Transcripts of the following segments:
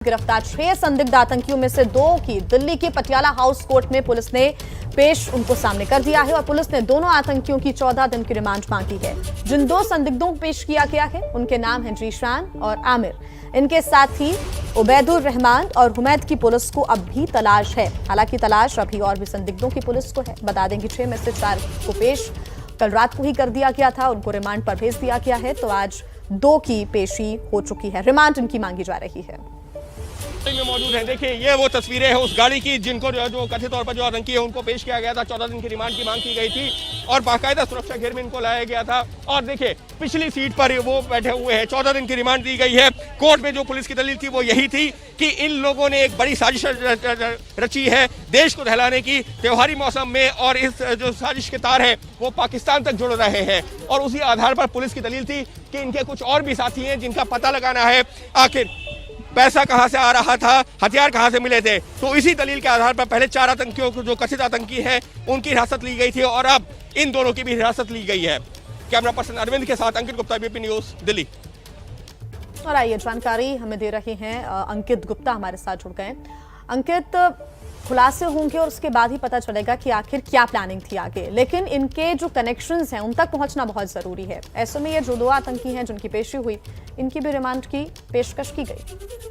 गिरफ्तार 6 संदिग्ध आतंकियों में से 2 की दिल्ली के पटियाला हाउस कोर्ट में पुलिस ने पेश उनको सामने कर दिया है और पुलिस ने दोनों आतंकियों की 14 दिन की रिमांड मांगी है। जिन 2 संदिग्धों को पेश किया गया है उनके नाम हैं जीशान और आमिर। इनके साथ ही उबैदुर रहमान और हुमैद की पुलिस को अब भी तलाश है। हालांकि तलाश अभी और भी संदिग्धों की पुलिस को है। बता दें कि 6 में से 4 को पेश कल रात को ही कर दिया गया था, उनको रिमांड पर भेज दिया गया है। तो आज 2 की पेशी हो चुकी है, रिमांड इनकी मांगी जा रही है। में मौजूद है। देखिए ये वो तस्वीरें हैं उस गाड़ी की जिनको जो कथित तौर पर जो आतंकी है उनको पेश किया गया था। 14 दिन की रिमांड की मांग की गई थी और बाकायदा सुरक्षा घेर में इनको लाया गया था। और देखिए पिछली सीट पर वो बैठे हुए हैं। 14 दिन की रिमांड दी गई है। कोर्ट में जो पुलिस की दलील थी वो यही थी कि इन लोगों ने एक बड़ी साजिश रची है देश को दहलाने की त्योहारी मौसम में, और इस जो साजिश के तार है वो पाकिस्तान तक जुड़ रहे हैं। और उसी आधार पर पुलिस की दलील थी कि इनके कुछ और भी साथी हैं जिनका पता लगाना है, आखिर पैसा कहां से आ रहा था, हथियार कहां से मिले थे। तो इसी दलील के आधार पर पहले 4 आतंकियों को जो कथित आतंकी हैं उनकी हिरासत ली गई थी और अब इन दोनों की भी हिरासत ली गई है। कैमरा पर्सन अरविंद के साथ अंकित गुप्ता, एबीपी न्यूज, दिल्ली। और आइए जानकारी हमें दे रहे हैं अंकित गुप्ता, हमारे साथ जुड़ गए। अंकित, खुलासे होंगे और उसके बाद ही पता चलेगा कि आखिर क्या प्लानिंग थी आगे, लेकिन इनके जो कनेक्शंस हैं उन तक पहुंचना बहुत जरूरी है। ऐसे में ये जो 2 आतंकी हैं जिनकी पेशी हुई, इनकी भी रिमांड की पेशकश की गई।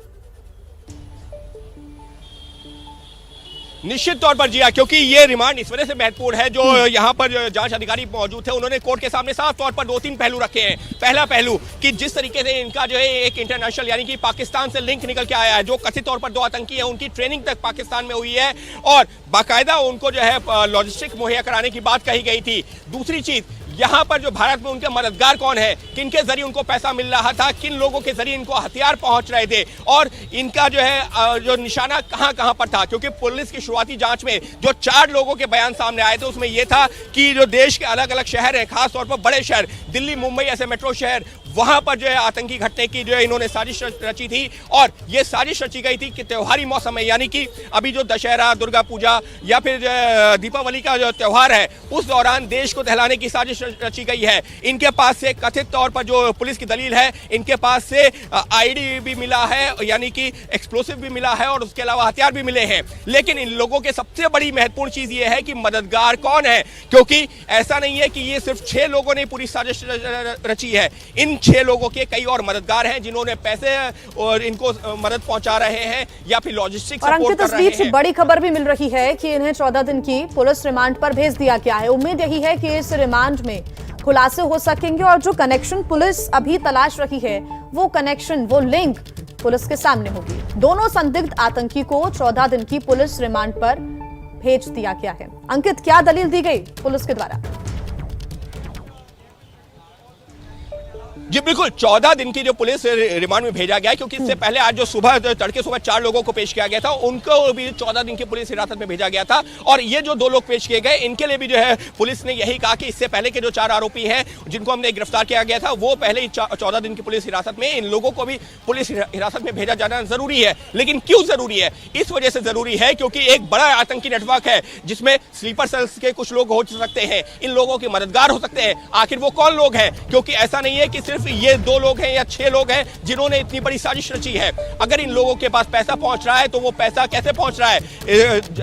निश्चित तौर पर जी हाँ, क्योंकि ये रिमांड इस वजह से महत्वपूर्ण है। जो यहाँ पर जांच अधिकारी मौजूद थे उन्होंने कोर्ट के सामने साफ तौर पर 2-3 पहलू रखे हैं। पहला पहलू कि जिस तरीके से इनका जो है एक इंटरनेशनल यानी कि पाकिस्तान से लिंक निकल के आया है। जो कथित तौर पर 2 आतंकी हैं उनकी ट्रेनिंग तक पाकिस्तान में हुई है और बाकायदा उनको जो है लॉजिस्टिक मुहैया कराने की बात कही गई थी। दूसरी चीज, यहाँ पर जो भारत में उनके मददगार कौन है, किनके जरिए उनको पैसा मिल रहा था, किन लोगों के जरिए इनको हथियार पहुंच रहे थे और इनका जो है जो निशाना कहां पर था। क्योंकि पुलिस की शुरुआती जांच में जो 4 लोगों के बयान सामने आए थे उसमें यह था कि जो देश के अलग अलग शहर हैं, खासतौर पर बड़े शहर दिल्ली, मुंबई ऐसे मेट्रो शहर, वहां पर जो है आतंकी घटने की जो है इन्होंने साजिश रची थी। और ये साजिश रची गई थी कि त्योहारी मौसम में यानी कि अभी जो दशहरा, दुर्गा पूजा या फिर दीपावली का जो त्योहार है उस दौरान देश को दहलाने की साजिश रची गई है। इनके पास से कथित तौर पर जो पुलिस की दलील है, इनके पास से आईडी भी मिला है यानी कि एक्सप्लोसिव भी मिला है और उसके अलावा हथियार भी मिले हैं। लेकिन इन लोगों के सबसे बड़ी महत्वपूर्ण चीज ये है कि मददगार कौन है, क्योंकि ऐसा नहीं है कि ये सिर्फ 6 लोगों ने पूरी साजिश रची है। इन 6 लोगों के कई और मददगार हैं जिन्होंने पैसे और इनको मदद पहुंचा रहे हैं या फिर लॉजिस्टिक सपोर्ट कर रहे हैं। बड़ी खबर भी मिल रही है कि इन्हें 14 दिन की पुलिस रिमांड पर भेज दिया गया है। उम्मीद यही है कि इस रिमांड में खुलासे हो सकेंगे और जो कनेक्शन पुलिस अभी तलाश रही है वो कनेक्शन, वो लिंक पुलिस के सामने होगी। दोनों संदिग्ध आतंकी को 14 दिन की पुलिस रिमांड पर भेज दिया गया है। अंकित, क्या दलील दी गई पुलिस के द्वारा? जी बिल्कुल, 14 दिन की जो पुलिस रिमांड में भेजा गया है, क्योंकि इससे पहले आज जो तड़के सुबह 4 लोगों को पेश किया गया था उनको भी 14 दिन की पुलिस हिरासत में भेजा गया था। और ये जो 2 लोग पेश किए गए इनके लिए भी जो है पुलिस ने यही कहा कि इससे पहले के जो 4 आरोपी हैं जिनको हमने गिरफ्तार किया गया था वो पहले ही 14 दिन की पुलिस हिरासत में, इन लोगों को भी पुलिस हिरासत में भेजा जाना जरूरी है। लेकिन क्यों जरूरी है? इस वजह से जरूरी है क्योंकि एक बड़ा आतंकी नेटवर्क है जिसमें स्लीपर सेल्स के कुछ लोग हो सकते हैं, इन लोगों के मददगार हो सकते हैं। आखिर वो कौन लोग हैं? क्योंकि ऐसा नहीं है कि सिर्फ ये 2 लोग हैं या 6 लोग हैं जिन्होंने इतनी बड़ी साजिश रची है। अगर इन लोगों के पास पैसा पहुंच रहा है तो वो पैसा कैसे पहुंच रहा है?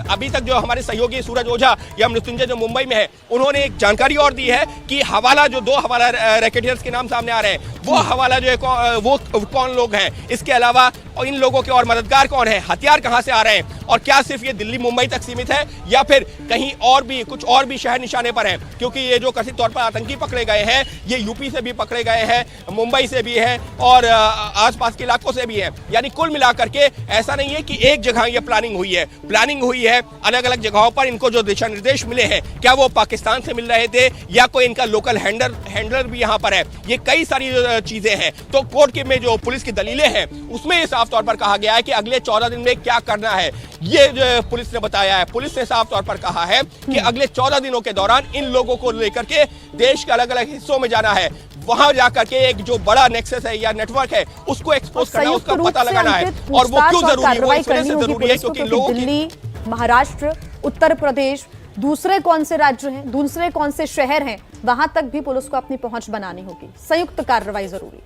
अभी तक जो हमारे सहयोगी सूरज ओझा या मृत्युंजय जो मुंबई में है उन्होंने एक जानकारी और दी है कि हवाला जो 2 हवाला रैकेटियर्स के नाम सामने आ रहे हैं वो हवाला जो है वो कौन लोग हैं। इसके अलावा और इन लोगों के और मददगार कौन है, हथियार कहां से आ रहे हैं और क्या सिर्फ ये दिल्ली मुंबई तक सीमित है या फिर कहीं और भी कुछ और भी शहर निशाने पर हैं। क्योंकि ये जो कथित तौर पर आतंकी पकड़े गए हैं ये यूपी से भी पकड़े गए हैं, मुंबई से भी है और आसपास के इलाकों से भी है। यानी कुल मिलाकर के ऐसा नहीं है कि एक जगह ये प्लानिंग हुई है, अलग अलग जगहों पर इनको जो दिशा निर्देश मिले हैं क्या वो पाकिस्तान से मिल रहे थे या कोई इनका लोकल हैंडलर भी यहाँ पर है। ये कई सारी चीजें हैं। तो कोर्ट के में जो पुलिस की दलीलें हैं उसमें साफ तौर पर कहा गया है कि अगले 14 दिन में क्या करना है ये जो पुलिस ने बताया है। पुलिस ने साफ तौर पर कहा है कि अगले 14 दिनों के दौरान इन लोगों को लेकर के देश के अलग अलग हिस्सों में जाना है, वहां जाकर के एक जो बड़ा नेक्सस है या नेटवर्क है उसको एक्सपोज करना, उसका पता लगाना है। और वो क्यों जरूरी है? वो इस वजह से जरूरी है क्योंकि लोगों की दिल्ली, महाराष्ट्र, उत्तर प्रदेश, दूसरे कौन से राज्य हैं, दूसरे कौन से शहर हैं, वहां तक भी पुलिस को अपनी पहुंच बनानी होगी। संयुक्त कार्रवाई जरूरी।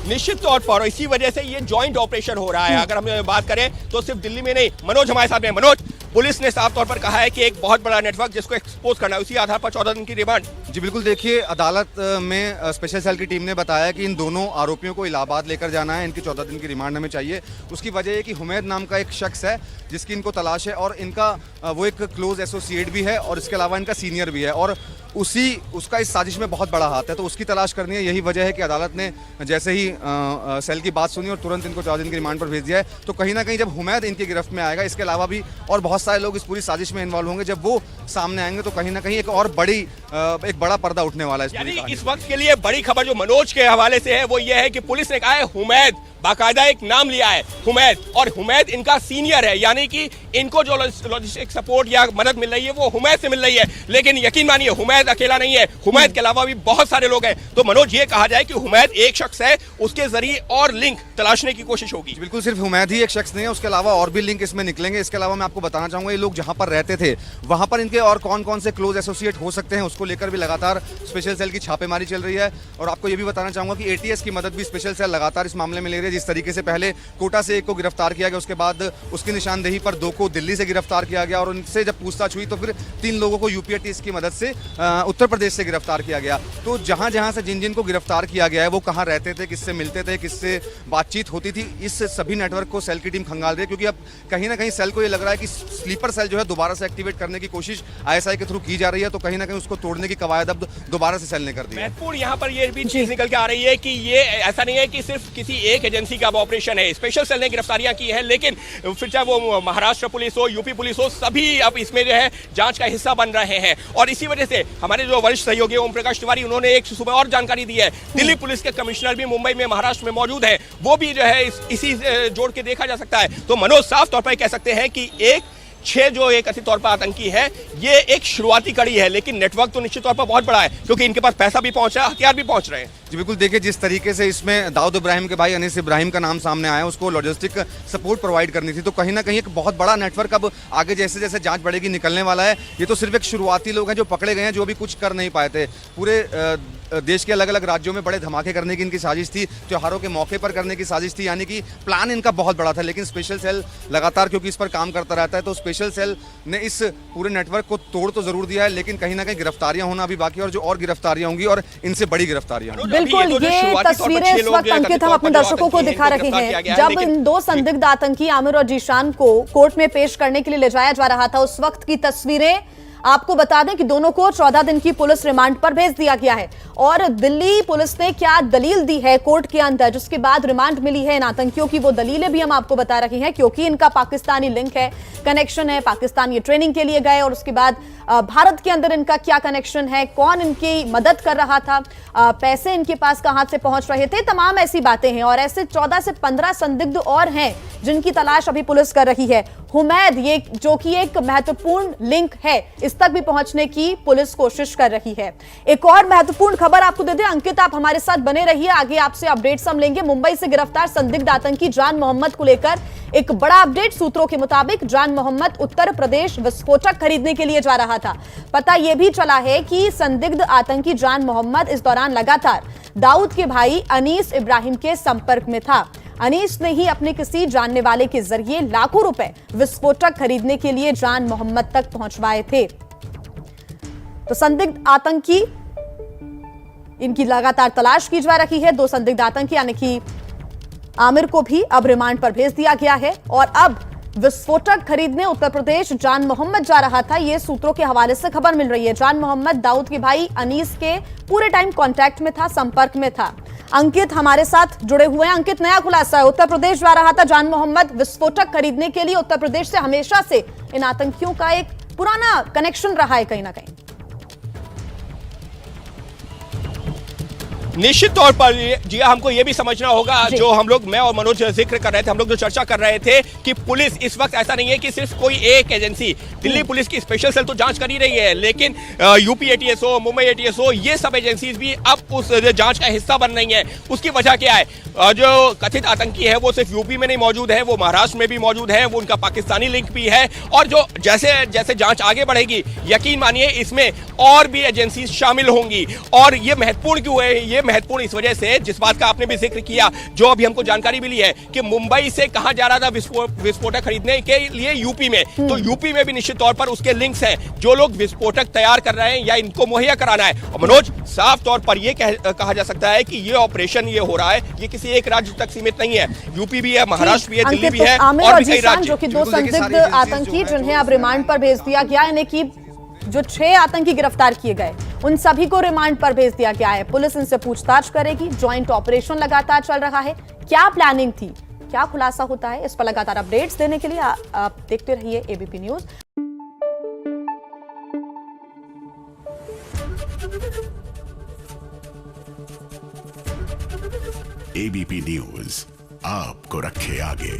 निश्चित तौर पर, और इसी वजह से ये जॉइंट ऑपरेशन हो रहा है। अगर हम बात करें तो सिर्फ दिल्ली में नहीं, मनोज हमारे साथ में। मनोज, पुलिस ने साफ तौर पर कहा है कि एक बहुत बड़ा नेटवर्क जिसको एक्सपोज करना है, उसी आधार पर 14 दिन की रिमांड। जी बिल्कुल, देखिए अदालत में स्पेशल सेल की टीम ने बताया कि इन दोनों आरोपियों को इलाहाबाद लेकर जाना है, इनकी 14 दिन की रिमांड हमें चाहिए। उसकी वजह है कि हुमैद नाम का एक शख्स है जिसकी इनको तलाश है, और इनका वो एक क्लोज एसोसिएट भी है और इसके अलावा इनका सीनियर भी है, और उसका इस साजिश में बहुत बड़ा हाथ है, तो उसकी तलाश करनी है। यही वजह है कि अदालत ने जैसे ही सेल की बात सुनी और तुरंत इनको 14 दिन की रिमांड पर भेज दिया है। तो कहीं ना कहीं जब हुमैद इनकी गिरफ्त में आएगा, इसके अलावा भी और बहुत सारे लोग इस पूरी साजिश में इन्वॉल्व होंगे, जब वो सामने आएंगे तो कहीं ना कहीं एक और एक बड़ा पर्दा उठने वाला है। यानी इस वक्त के लिए बड़ी खबर जो मनोज के हवाले से है वो ये है कि पुलिस ने कहा है हुमैद, बाकायदा एक नाम लिया है हुमैद, और हुमैद इनका सीनियर है, यानी कि इनको जो लॉजिस्टिक सपोर्ट या मदद मिल रही है वो हुमैद से मिल रही है। लेकिन यकीन मानिए हुमैद अकेला नहीं है, हुमैद के अलावा भी बहुत सारे लोग हैं। तो मनोज, ये कहा जाए कि हुमैद एक शख्स है, उसके जरिए और लिंक तलाशने की कोशिश होगी। बिल्कुल, सिर्फ हुमैद ही एक शख्स नहीं है, उसके अलावा और भी लिंक इसमें निकलेंगे। इसके अलावा मैं आपको बताना चाहूंगा, ये लोग जहां पर रहते थे वहां पर इनके और कौन कौन से क्लोज एसोसिएट हो सकते हैं, उसको लेकर भी लगातार स्पेशल सेल की छापेमारी चल रही है। और आपको ये भी बताना चाहूंगा कि एटीएस की मदद भी स्पेशल सेल लगातार इस मामले में ले रही है। जिस तरीके से पहले कोटा से एक को गिरफ्तार किया गया, उसके बाद उसकी निशानदेही पर 2 को दिल्ली से गिरफ्तार किया गया, और उनसे जब पूछताछ हुई तो फिर 3 लोगों को यूपीएटीएस की मदद से उत्तर प्रदेश से गिरफ्तार किया गया। तो जहां जहां से जिन जिन को गिरफ्तार किया गया है वो कहां रहते थे, किससे मिलते थे, किससे बातचीत होती थी, इस सभी नेटवर्क को सेल की टीम खंगाल रही है। क्योंकि अब कहीं ना कहीं सेल को ये लग रहा है कि स्लीपर सेल जो है दोबारा से एक्टिवेट करने की कोशिश आईएसआई के थ्रू की जा रही है, तो कहीं ना कहीं उसको तोड़ने की कवायद अब दोबारा से सेल ने कर दी है। महत्वपूर्ण यहाँ पर ये भी चीज निकल के आ रही है कि ये ऐसा नहीं है कि सिर्फ किसी एक एजेंसी का ऑपरेशन है। स्पेशल सेल ने गिरफ्तारियां की है, लेकिन फिर चाहे वो महाराष्ट्र पुलिस हो, यूपी पुलिस हो, सभी अब इसमें जो है जांच का हिस्सा बन रहे हैं। और इसी वजह से हमारे जो वरिष्ठ सहयोगी ओम प्रकाश तिवारी, उन्होंने एक सुबह और जानकारी दी है, दिल्ली पुलिस के कमिश्नर भी मुंबई में, महाराष्ट्र में मौजूद है, वो भी जो है इसी जोड़ के देखा जा सकता है। तो मनोज, साफ तौर पर कह सकते हैं कि 6 जो एक कथित तौर पर आतंकी है, ये एक शुरुआती कड़ी है, लेकिन नेटवर्क तो निश्चित तौर पर बहुत बड़ा है, क्योंकि इनके पास पैसा भी पहुंच रहा है, हथियार भी पहुंच रहे हैं। जी बिल्कुल, देखिए जिस तरीके से इसमें दाऊद इब्राहिम के भाई अनीस इब्राहिम का नाम सामने आया, उसको लॉजिस्टिक सपोर्ट प्रोवाइड करनी थी, तो कहीं ना कहीं एक बहुत बड़ा नेटवर्क अब आगे जैसे जैसे जांच बढ़ेगी निकलने वाला है। ये तो सिर्फ एक शुरुआती लोग हैं जो पकड़े गए हैं, जो अभी कुछ कर नहीं पाए थे। पूरे देश के अलग अलग राज्यों में बड़े धमाके करने की इनकी साजिश थी, त्योहारों के मौके पर करने की साजिश थी, यानी कि प्लान इनका बहुत बड़ा था। लेकिन स्पेशल सेल लगातार क्योंकि इस पर काम करता रहता है, तो स्पेशल सेल ने इस पूरे नेटवर्क को तोड़ तो जरूर दिया है, लेकिन कहीं ना कहीं गिरफ्तारियां होना अभी बाकी है, और जो और गिरफ्तारियां होंगी और इनसे बड़ी गिरफ्तारियां होंगी। बिल्कुल, ये तस्वीरें इस वक्त अंकित हम अपने दर्शकों को दिखा रहे हैं। जब इन 2 संदिग्ध आतंकी आमिर और जीशान को कोर्ट में पेश करने के लिए ले जाया जा रहा था, उस वक्त की तस्वीरें आपको बता दें कि दोनों को 14 दिन की पुलिस रिमांड पर भेज दिया गया है। और दिल्ली पुलिस ने क्या दलील दी है कोर्ट के अंदर, जिसके बाद रिमांड मिली है इन आतंकियों की, वो दलीलें भी हम आपको बता रहे हैं, क्योंकि इनका पाकिस्तानी लिंक है, कनेक्शन है, पाकिस्तान ये ट्रेनिंग के लिए गए, और उसके बाद भारत के अंदर इनका क्या कनेक्शन है, कौन इनकी मदद कर रहा था, पैसे इनके पास कहां से पहुंच रहे थे, तमाम ऐसी बातें हैं। और ऐसे 14 से 15 संदिग्ध और हैं जिनकी तलाश अभी पुलिस कर रही है। हुमैद, ये जो कि एक महत्वपूर्ण लिंक है, इस तक भी पहुंचने की पुलिस कोशिश कर रही है। एक और महत्वपूर्ण खबर आपको दे दें, अंकित आप हमारे साथ बने रहिए, आगे आपसे अपडेट्स हम लेंगे। मुंबई से गिरफ्तार संदिग्ध आतंकी जान मोहम्मद को लेकर एक बड़ा अपडेट। सूत्रों के मुताबिक जान मोहम्मद उत्तर प्रदेश विस्फोटक खरीदने के लिए जा रहा था। पता यह भी चला है कि संदिग्ध आतंकी जान मोहम्मद इस दौरान लगातार दाऊद के भाई अनीस इब्राहिम के संपर्क में था। अनीस ने ही अपने किसी जानने वाले के जरिए लाखों रुपए विस्फोटक खरीदने के लिए जान मोहम्मद तक पहुंचवाए थे। तो संदिग्ध आतंकी, इनकी लगातार तलाश की जा रही है। 2 संदिग्ध आतंकी यानी कि आमिर को भी अब रिमांड पर भेज दिया गया है, और अब विस्फोटक खरीदने उत्तर प्रदेश जान मोहम्मद जा रहा था, यह सूत्रों के हवाले से खबर मिल रही है। जान मोहम्मद दाऊद के भाई अनीस के पूरे टाइम कांटेक्ट में था, संपर्क में था। अंकित हमारे साथ जुड़े हुए हैं। अंकित, नया खुलासा है, उत्तर प्रदेश जा रहा था जान मोहम्मद विस्फोटक खरीदने के लिए। उत्तर प्रदेश से हमेशा से इन आतंकियों का एक पुराना कनेक्शन रहा है कहीं ना कहीं। निश्चित तौर पर जी हमको ये भी समझना होगा, जो हम लोग, मैं और मनोज जिक्र कर रहे थे, हम लोग जो चर्चा कर रहे थे कि पुलिस इस वक्त ऐसा नहीं है कि सिर्फ कोई एक एजेंसी, दिल्ली पुलिस की स्पेशल सेल तो जांच कर ही रही है, लेकिन यूपी एटीएस हो, मुंबई एटीएस हो, ये सब एजेंसीज भी अब उस जांच का हिस्सा बन रही है। उसकी वजह क्या है? जो कथित आतंकी है वो सिर्फ यूपी में नहीं मौजूद है, वो महाराष्ट्र में भी मौजूद है, वो उनका पाकिस्तानी लिंक भी है। और जो जैसे जैसे जांच आगे बढ़ेगी, यकीन मानिए इसमें और भी एजेंसीज शामिल होंगी। और ये महत्वपूर्ण क्यों है? ये महत्वपूर्ण इस वजह से, जिस बात का आपने भी जिक्र किया, जो अभी हमको जानकारी मिली है कि मुंबई से कहां जा रहा था विस्फोटक खरीदने के लिए, यूपी में। तो यूपी में भी निश्चित तौर पर उसके लिंक्स हैं, जो लोग विस्फोटक तैयार कर रहे हैं या इनको मुहैया कराना है। और मनोज, साफ तौर पर यह कहा जा सकता है कि ये ऑपरेशन ये हो रहा है, ये किसी एक राज्य तक सीमित नहीं है। यूपी भी है, महाराष्ट्र भी है, दिल्ली भी है और भी कई राज्य, जो कि 2 बिल्कुल देखिए, संदिग्ध सारी एजेंसीज आतंकी जो है, जिन्हें अब रिमांड पर भेज दिया गया, यानी कि जो 6 आतंकी गिरफ्तार किए गए उन सभी को रिमांड पर भेज दिया गया है। पुलिस इनसे पूछताछ करेगी। ज्वाइंट ऑपरेशन लगातार चल रहा है। क्या प्लानिंग थी, क्या खुलासा होता है, इस पर लगातार अपडेट्स देने के लिए आप देखते रहिए एबीपी न्यूज। एबीपी न्यूज आपको रखे आगे।